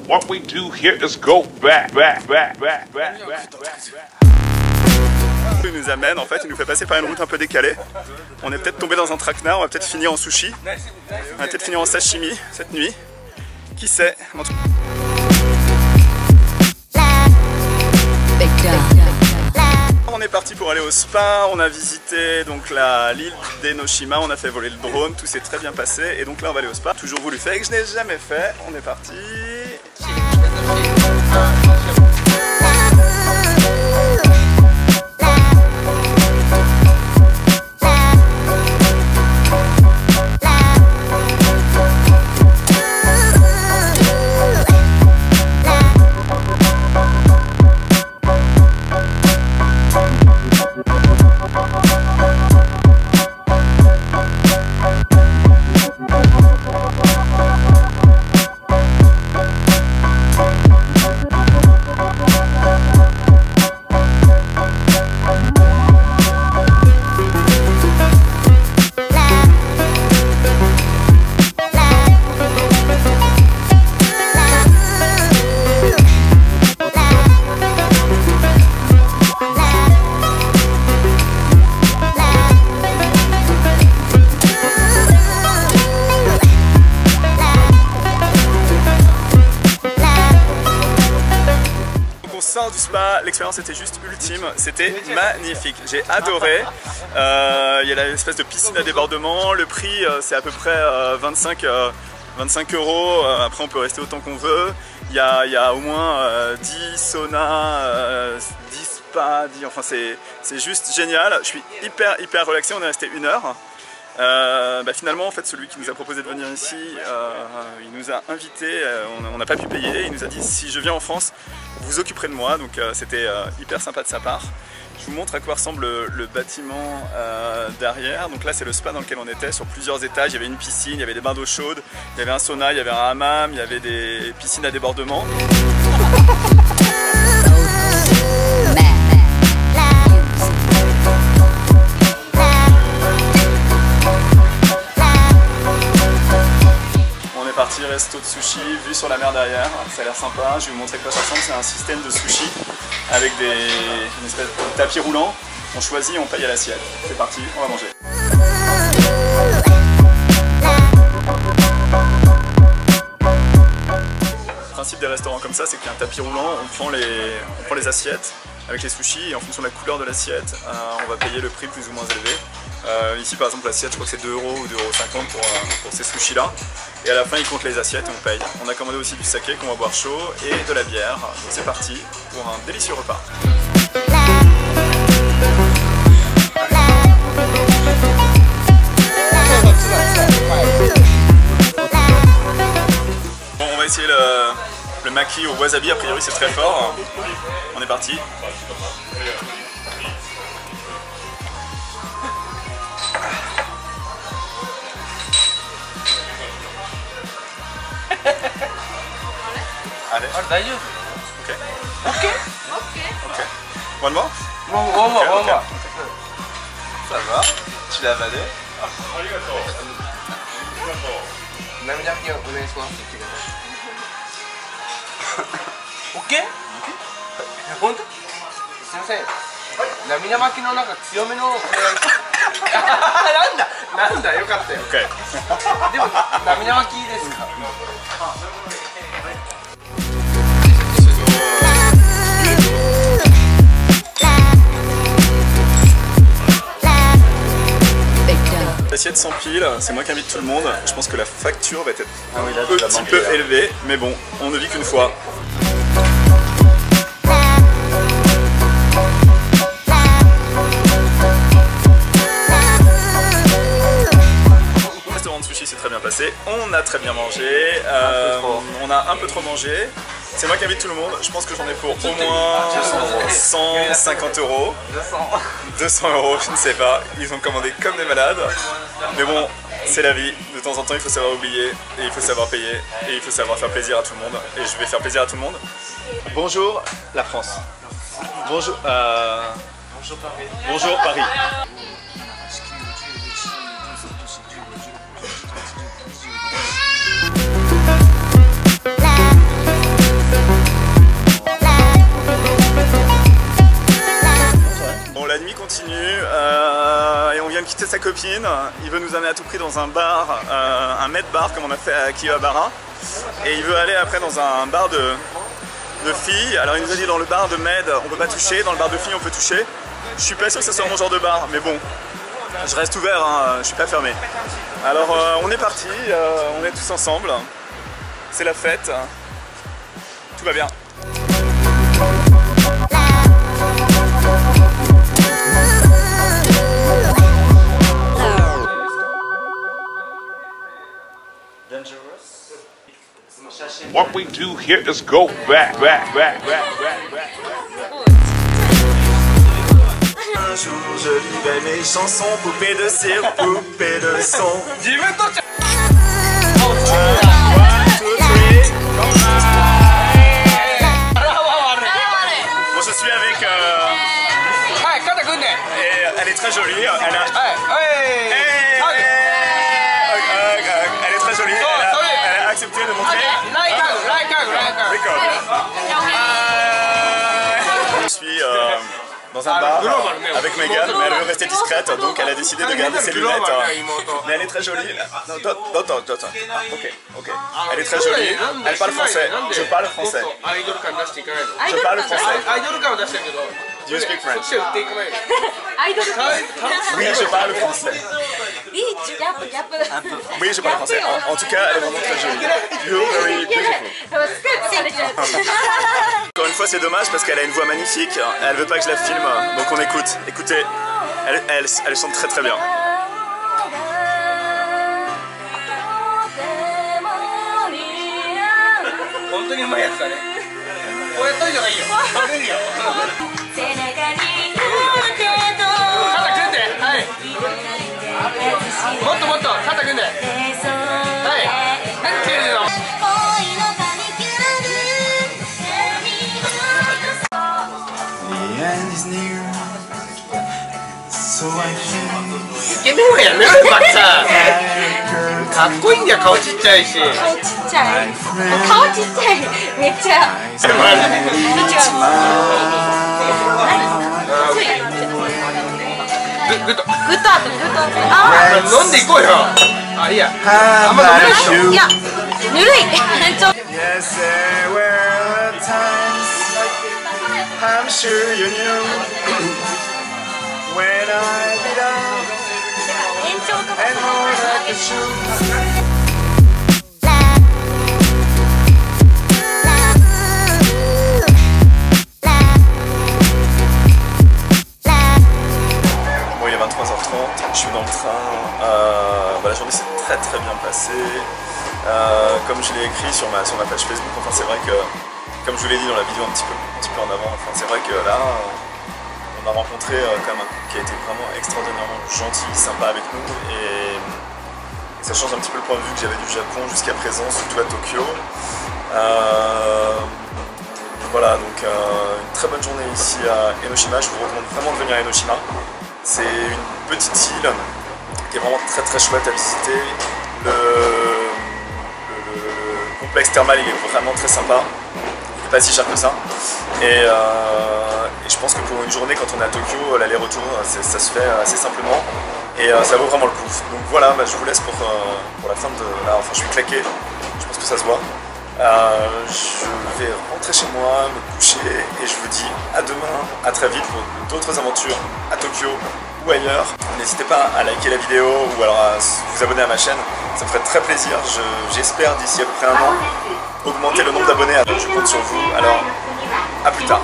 What we do here is go back. Il nous amène, en fait, il nous fait passer par une route un peu décalée. On est peut-être tombé dans un traquenard, on va peut-être finir en sushi. On va peut-être finir en sashimi cette nuit. Qui sait? On est parti pour aller au spa, on a visité donc l'île d'Enoshima, on a fait voler le drone, tout s'est très bien passé et donc là on va aller au spa. Toujours voulu faire et que je n'ai jamais fait, on est parti. Du spa, l'expérience était juste ultime, c'était magnifique, j'ai adoré. Il y a l'espèce de piscine à débordement, le prix c'est à peu près 25 €, après on peut rester autant qu'on veut. Il y a au moins 10 saunas, 10 spas, enfin c'est juste génial. Je suis hyper relaxé, on est resté 1 heure. Finalement en fait celui qui nous a proposé de venir ici, il nous a invités, on n'a pas pu payer, il nous a dit si je viens en France vous occuperez de moi, donc c'était hyper sympa de sa part. Je vous montre à quoi ressemble le bâtiment derrière. Donc là c'est le spa dans lequel on était, sur plusieurs étages, il y avait une piscine, il y avait des bains d'eau chaude, il y avait un sauna, il y avait un hammam, il y avait des piscines à débordement. Parti resto de sushi, vue sur la mer derrière, ça a l'air sympa, je vais vous montrer quoi ça ressemble, c'est un système de sushi avec une espèce de tapis roulant, on choisit et on paye à l'assiette. C'est parti, on va manger. Le principe des restaurants comme ça, c'est qu'il y a un tapis roulant, on prend les assiettes avec les sushis et en fonction de la couleur de l'assiette, on va payer le prix plus ou moins élevé. Ici par exemple l'assiette je crois que c'est 2 € ou 2,50 € pour ces sushis là. Et à la fin ils comptent les assiettes et on paye. On a commandé aussi du saké qu'on va boire chaud et de la bière. Donc c'est parti pour un délicieux repas. Bon, on va essayer le maki au wasabi, a priori c'est très fort. On est parti. Allez. Ok. One more? One more. Ça va? Tu l'as avalé? Ok? Honto? Sensei. Naminamaki no naka tsuyome no Nanda, yokatta yo. Ok. Demo naminamaki desu ka? L'assiette s'empile, c'est moi qui invite tout le monde. Je pense que la facture va être un petit peu élevée, mais bon, on ne vit qu'une fois. Le restaurant de sushi s'est très bien passé, on a très bien mangé, on a un peu trop mangé. C'est moi qui invite tout le monde, je pense que j'en ai pour au moins 150 €. 200 €, je ne sais pas. Ils ont commandé comme des malades. Mais bon, c'est la vie. De temps en temps, il faut savoir oublier et il faut savoir payer et il faut savoir faire plaisir à tout le monde. Et je vais faire plaisir à tout le monde. Bonjour la France. Bonjour Paris. Bonjour Paris. copine, il veut nous amener à tout prix dans un bar, un med bar comme on a fait à Akihabara. Et il veut aller après dans un bar de filles. Alors il nous a dit dans le bar de med on peut pas toucher, dans le bar de filles on peut toucher. Je suis pas sûr que ce soit mon genre de bar, mais bon, je reste ouvert, hein, je suis pas fermé. Alors on est parti, on est tous ensemble, c'est la fête, tout va bien. What we do here is go back. Un jour je vivais mes chansons, poupée de cire, poupée de son. Bon, je suis avec et elle est très jolie, elle est très jolie, elle a accepté de montrer. Je suis dans un bar avec Megan, mais elle veut rester discrète, donc elle a décidé de garder ses lunettes. Mais elle est très jolie. Ok. Elle est très jolie. Elle parle français. Je parle français. Je parle français. Do you speak French? Oui, je parle français. Oui, je parle français. En tout cas, elle est vraiment très jolie. You're very beautiful. Encore une fois, c'est dommage parce qu'elle a une voix magnifique. Elle veut pas que je la filme, donc on écoute. Écoutez, elle chante très très bien.顔ちっちゃいし。顔ちっちゃい。顔ちっちゃい。めっちゃ。グッド。ああ。飲んでいこうよ。あ、いいや。あんま飲めないでしょ。いや、ぬるい。Yes, there were times I'm sure you knew when I did and all that the shoes. 23h30, je suis dans le train, la journée s'est très bien passée, comme je l'ai écrit sur ma page Facebook, enfin c'est vrai que, comme je vous l'ai dit dans la vidéo un petit peu en avant, enfin c'est vrai que là, on a rencontré quand même un couple qui a été vraiment extraordinairement gentil, sympa avec nous, et ça change un petit peu le point de vue que j'avais du Japon jusqu'à présent, surtout à Tokyo. Voilà, donc une très bonne journée ici à Enoshima, je vous recommande vraiment de venir à Enoshima. C'est une petite île qui est vraiment très chouette à visiter. Le complexe thermal il est vraiment très sympa. Il n'est pas si cher que ça. Et je pense que pour une journée quand on est à Tokyo, l'aller-retour ça se fait assez simplement. Et ça vaut vraiment le coup. Donc voilà, je vous laisse pour la fin de... Là, enfin je suis claqué, je pense que ça se voit. Je vais rentrer chez moi, me coucher et je vous dis à demain, à très vite pour d'autres aventures à Tokyo ou ailleurs. N'hésitez pas à liker la vidéo ou alors à vous abonner à ma chaîne, ça me ferait très plaisir. J'espère d'ici à peu près un an augmenter le nombre d'abonnés, donc je compte sur vous. Alors à plus tard.